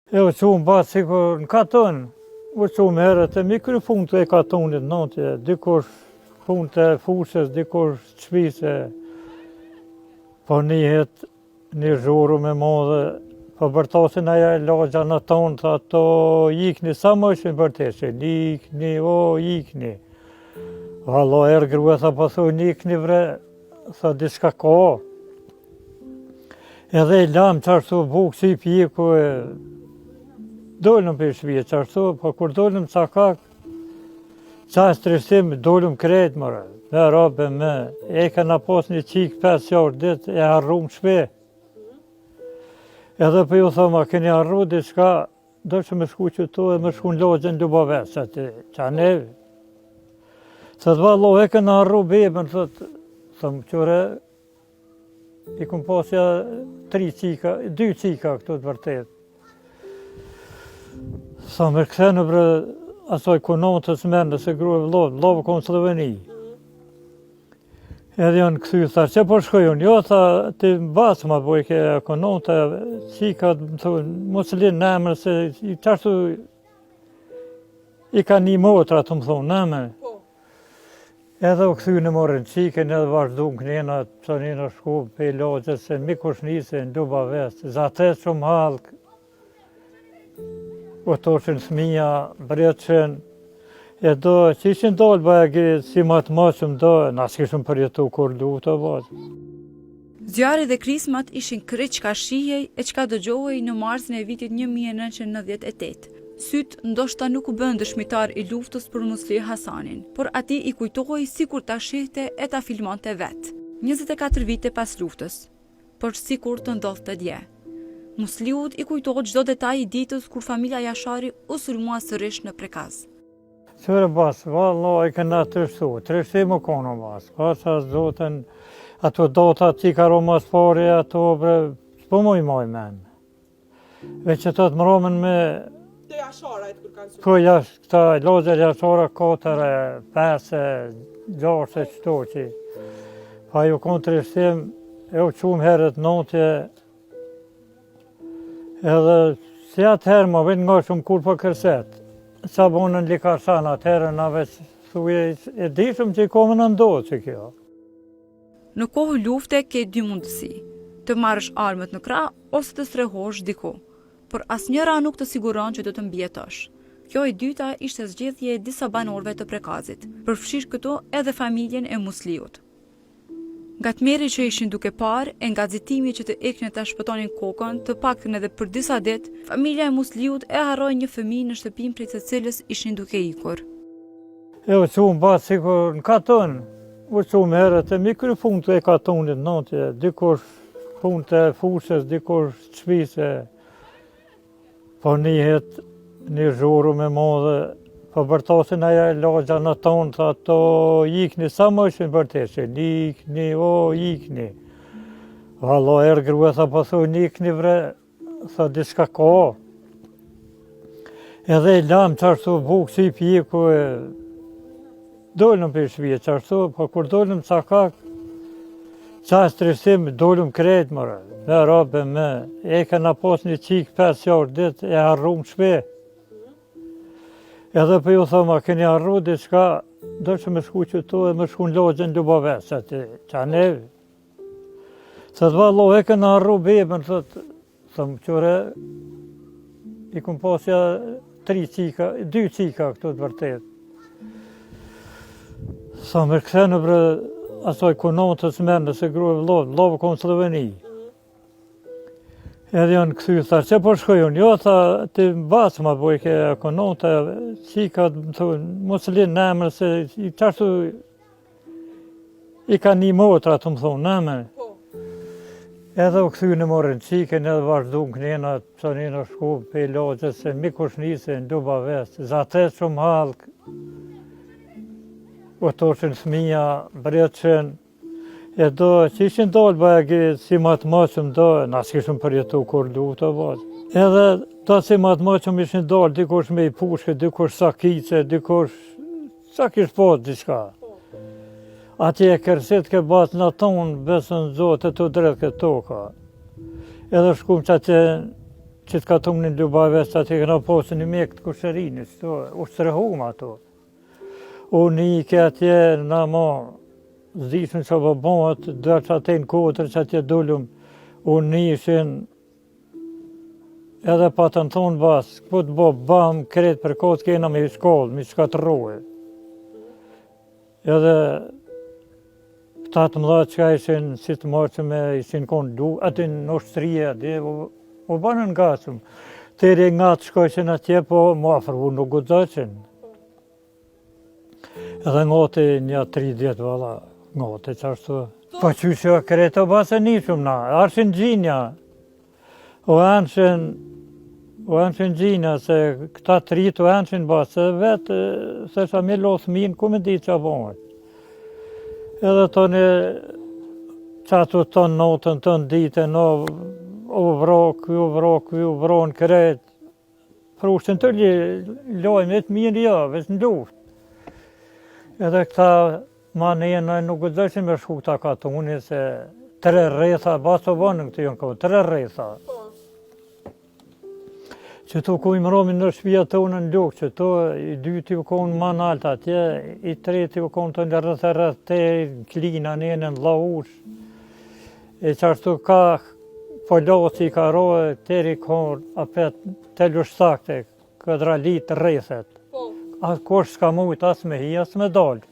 E u qumë batë sikur në katon, u qumë herët e mi kry punë të e katonit natje, dikush punë të fushës, dikush qpise, po njëhet një zhuru me modhe, po bërtasin aja lagja në tonë, tha to ikni, sa më ishin bërteshin, ikni, ikni. Valla erë grua, tha po thuj ikni vre, tha diçka ka. Edhe i lam qarësu bukë si pjeku e dollëm për shpije qarësu, po kur dollëm cakak, qa stresim dollëm krejt mërë, me rabe me, e këna pas një qik 5 jarë dit, e harrum shpe. Edhe për ju thoma, keni harru diçka, do që me shku qëto e me shku në lagjen Lubaves, qa nevi. Thët vallo, e këna harru bebën, thëmë qëre, i kum pasja 2 qika këtu të vërtet. Sa me këthenu bre asoj konantës mende se grua vlavë konë Sloveni. Edhe janë këthy, tha, që po shkojun? Jo, tha, ti basë ma boj ke konanta, qika, më thunë, mos linë në emër, se qashtu i ka një motra, të më thunë, në emër. Edhe u këthy në morën qiken, edhe vazhdu në kënjena, që njëna shku, pe i lagjes, se mikush njëse në Lubaves, zates shumë halkë, o toshin thmija, breqen, e do, që ishin dalë bëjegi si matë maqëm do, nësë kishëm përjetu kur lutë o bazë. Zjarri dhe krismat ishin krejt qka shihej e qka dëgjohej në marsin e vitit 1998. Sytë ndoshta nuk u bën dëshmitar i luftës për Musli Hasanin, por ati i kujtohej sikur ta shihte e ta filmante vetë. 24 vite pas luftës, por sikur të ndodhte dje. Musliut i kujtohet çdo detaj i ditës kur familja Jashari u sulmua sërish në Prekaz. Qëre basë, valla e këna trështu më kono basë, pasë zotën, ato data që ka romas pari, ato bre, s'po moj men. Veç që të të mromen me... Të Jasharajt kur kanë Po jashtë, këta lagjer Jashara 4, 5, 6, qëto që. Pa ju konë trështim, e u qumë herët natje, edhe si atëherë më vetë nga shumë kur për kërset. Sa bonën likarsan atëherë na veç thuje e dishëm që i komë në ndodhë që kjo. Në kohë lufte ke 2 mundësi, të marrësh armët në krah ose të strehosh diku, por asnjëra nuk të siguron që do të mbjetosh. Kjo e dyta ishte zgjedhje e disa banorëve të Prekazit, përfshirë këto edhe familjen e Musliut. Nga tmerri që ishin duke parë, e nga nxitimi që të iknin ta shpëtonin kokën, të paktën edhe për disa ditë, familja e Musliut e harroi një fëmijë në shtëpinë prej të cilës ishin duke ikur. E u qumë batë sikur në katon, u qumë herët e mi kry punë të e katonit natje, dikush punë të fushës, dikush qpise, po njëhet një zhuru me modhe, po bërtasin aja lagja në tonë, tha to ikni, sa më ishin bërteshin, ikni, ikni. Valla erë grua, tha po thuj ikni vre, tha diçka ka. Edhe i lam qarësu bukë si pjeku e dollëm për shpije qarësu, po kur dollëm cakak, qa stresim dollëm krejt mërë, me rabe me, e këna pas një qik 5 jarë dit, e harrum shpe. Edhe për ju thoma, keni harru diçka, do që me shku qëto e me shku në lagjen Lubaves, qa nevi. Thët vallo, e këna harru bebën, thëmë qëre, i kum pasja 2 qika këtu të vërtet. Sa me këthenu bre asoj konantës mende se grua vlavë konë Sloveni. Edhe janë këthy, tha, që po shkojun? Jo, tha, ti basë ma boj ke konanta, qika, më thunë, mos linë në emër, se qashtu i ka një motra, të më thunë, në emër. Edhe u këthy në morën qiken, edhe vazhdu në kënjena, që njëna shku, pe i lagjes, se mikush njëse në Lubaves, zates shumë halkë, o toshin thmija, breqen, e do, që ishin dalë bëjegi si matë maqëm do, nësë kishëm përjetu kur lutë o bazë. Edhe ta si matë maqëm ishin dalë, dikush me i pushke, dikush sakice, dikush sa kish pas diçka. Ati e kërsit ke basë në tonë, besën zotë e të drejtë këtë toka. Edhe shkum që ati që të katunin Lubave, sa të këna posën i mekë të kushërinës, u shtërëhum ato. Unë i ke atje në ma zdishën që po bëmët, dhe që atë në kotër që atje dullum, unë ishin edhe pa të në thonë basë, këpo të bo bam, kretë për kotë kena me shkollë, me shkatërrohe. Edhe tatë mëdha që ka ishin si të marqëme, ishin konë du, aty në oshtrije, o banën nga shumë. Tëri nga të shkojshin atje, po ma afrvu nuk gudzaqin. Edhe ngote një 30 valla, ngote qashtu. Po qysho kreto basë nishëm na, arshin gjinja. O anshin gjinja, se këta trit o anshin basë, vetë, se sa me lothë minë, ku me di që abohet. Edhe toni, qatu tonë notën, tonë ditën, u vronë kretë. Frushtin të lojme të mirë javës në luft. Edhe këta manena nuk gëzëshin me shku këta katuni, se 3 rretha, baso banë këtë jonë kohë, 3 rretha. Që tu ku i mëromin në shpia tonë në lukë, që tu i dyti u konë ma naltë atje, i treti u konë të në rrëth të klina në në laush. E qashtu ka polosi, ka rohe, teri konë apet të lustakte, këdralit rrethet. Asë kosh s'ka mujtë asë me hi, asë me dalë.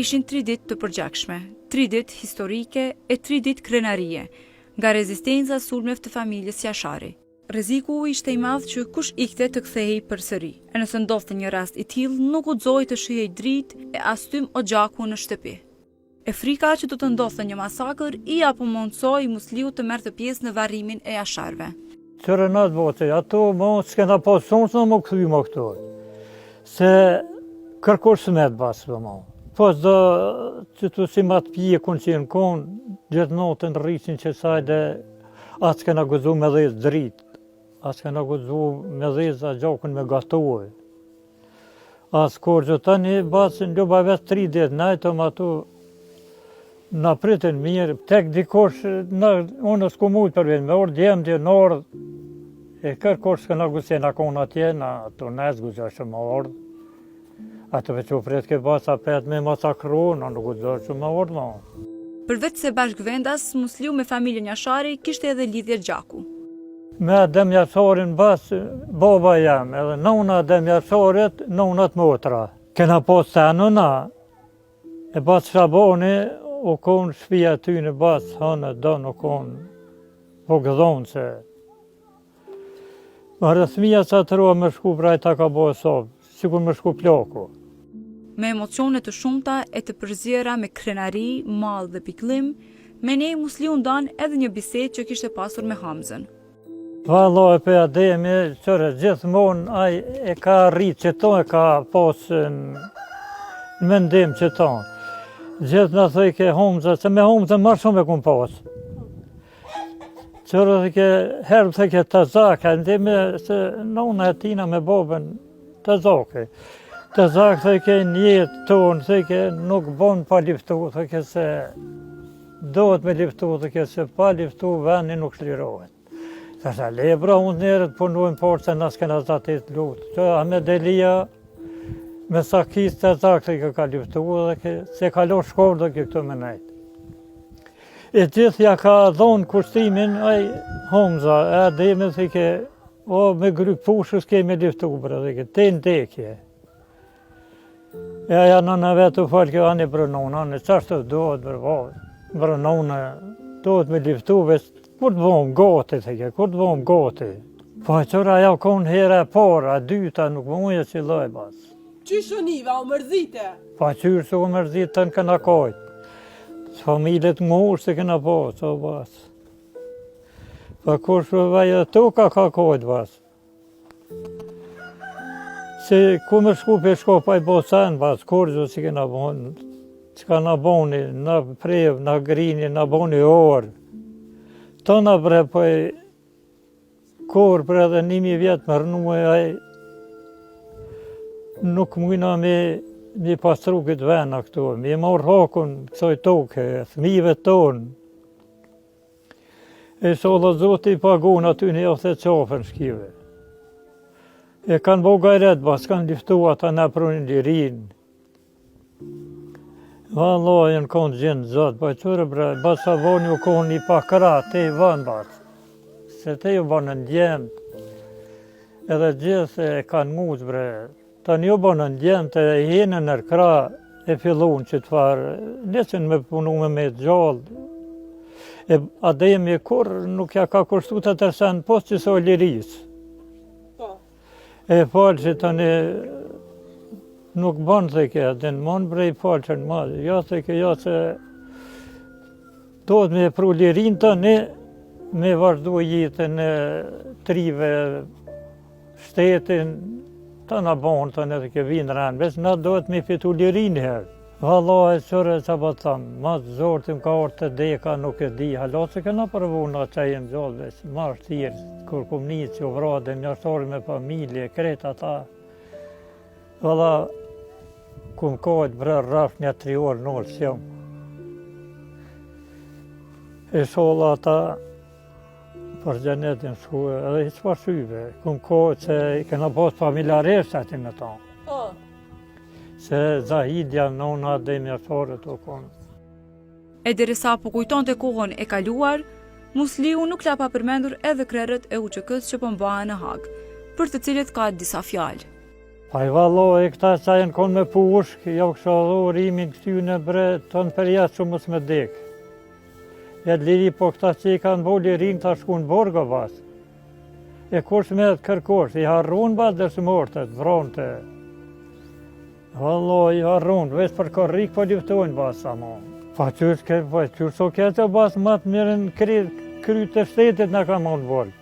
Ishin 3 ditë të përgjakshme, 3 ditë historike e 3 ditë krenarie, nga rezistenca sulmeve të familjes Jashari. Rreziku ishte i madh që kush ikte të kthehej përsëri. E nëse ndodhte një rast i tillë, nuk guxoi të shihej dritë e as tym o gjaku në shtëpi. E frika që do të ndodhte një masakër i apo mundsoi Musliu të merrte pjesë në varrimin e Jasharëve. Qërë në atë bote, ato më s'kena pas sonë se më këthy më këto. Se kërkosh smet basë për më. Pas do që të si matë pje kun që në konë, gjithë notën rrisin që sajde, atë s'kena gëzu me dhe dritë. Asë këna gëzu me dheza gjakun me gatohë. Asë kur që tani basë në luba vetë 3 ditë, najtëm ato në pritin mirë, tek dikosh, unë s'ku mujtë për vetë, me orë djemë në orë, e kërkosh s'këna gëzë në konë atje, në ato nësë gëzë shumë më orë. Ato veç u pritë ke basë apet me masakru, në nuk gëzë shumë më orë, no. Përveç se bashkëvendas, Musliu me familjen Jashari kishte edhe lidhje gjaku. Me Adem Jasharin basë baba jam, edhe nëuna Adem Jasharit, nëunat motra. Kena posë të nëna, e basë Shaboni, u konë shpia ty në basë, hanë donë u konë po gëdhonë se. Më rëthmija sa të roa më shku brajta ka bojë sobë, sikur më shku ploku. Me emocione të shumta e të përzjera me krenari, mall dhe piklim, me nej Musliu ndan edhe një bisedë që kishte pasur me Hamzën. Valla e për Ademi, qërë gjithmonë aj e ka rritë që to e ka pasë në mendim që to. Gjithë në thëj ke Hamza, se me Hamza marë shumë e kumë pasë. Qërë dhe ke herë të ke të zake, ndime se nëna e tina me babën të zake. Të zake thëj ke njetë tonë, thëj ke nuk bon pa liftu, thëj ke se dohet me liftu, thëj ke se pa liftu veni nuk shlirohet. Thasha, lebra unë njerët punojnë porë se nësë kena zatit lutë. Që Ahmed Elia me sakis të zakë të ka luftu dhe se kalo shkollë dhe këto me nejtë. E gjithja ka dhonë kushtimin aj Hamza, e Ademi dhe ke, o me gryk pushës kemi luftu bre dhe ke, te në dekje. E aja nëna vetë u falë kjo anë i brënona, në qashtë të dohet brënona, dohet me luftu vesë. Kur të bëmë gati, theke, kur të bëmë gati. Po qëra ja konë hera e para, dyta, nuk më uja që loj basë. Qyshë niva, u mërzite? Po qyrë se u mërzite të në këna kajtë. Familjet ngurë se këna basë, o basë. Po kur shë vaje të ka kajtë basë. Se ku me shku për shko pa i bosanë basë, kur që si këna bënë, që ka në boni, në prevë, në grini, në boni orë. Tona bre, po e kur bre edhe 1000 vjetë më rënume, nuk mujna me pastru këtë vena këtu, me marrë hakun kësoj toke, thmive tonë. E solla Zoti i pagun aty në jote qafën shkive. E kanë bo gajret, bas kanë liftu ata në prunin lirin. Valla janë konë gjendë zotë, pa qërë bre, bas sa voni u konë një pakra, te i vanë bas. Se te ju banë në ndjemë, edhe gjithë e kanë muzë bre. Ta një banë në ndjemë, të jenë në kra e fillun që të farë, nesën me punu me gjallë. E ademi kur nuk ja ka kushtu të tërsen post që so lirisë. E falë që tani nuk banë të ke, dhe në manë brej falë që në madhë. Ja të ke, ja se do të me pru lirin të ne me vazhdu jetën e trive shtetin të në banë të ne të ke vinë rënë, besë na do të me fitu lirin herë. Valla e qërë që po të thamë, ma të zorë të më ka orë të deka nuk e di, hala se këna përvu nga që jenë gjallë, besë ma shtirë, kur kum një që u vrade, njështori me familje, kreta ta. Valla, kum kohët brërë rafë një 3 orë në orë s'jom. E shola ta për gjenetin shkuë, edhe i qëpa shyve, kum kohët që i këna posë familjaresht ati me ta. Se Zahidja nona dhe mjaftorët o konë. E derisa po kujton të kohën e kaluar, Musliu nuk la pa përmendur edhe krerët e UÇK-s që po mbahen në Hag, për të cilët ka disa fjalë. Pa i valo e këta që jenë konë me pushk, ja u kësha rimin këtyne bre, tonë për jashtë që mos me dek. E liri po këta që i kanë bo lirin të shku në borga bas. E kush me të kërkosh, i harrun bas dhe së mortet, vronte. Valla i harrun, veç për korrik po liftojnë bas sa mo. Pa qërë so kete bas matë mirën kry të shtetit në ka monë volë.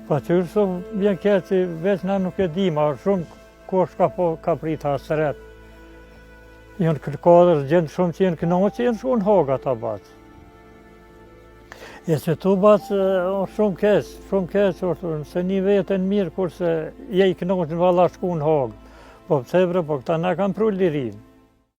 Pa qërë so vjen kete veç na nuk e di, ma shumë kush ka prit hasret. Jënë kërkadrës gjendë shumë që jenë knoqë, jenë shumë hoga ta bas. E që tu bas shumë kesë, se një vetën mirë kurse je i knoqë në valla shku në hogë. Po pëse bre, po këta na kanë pru lirin.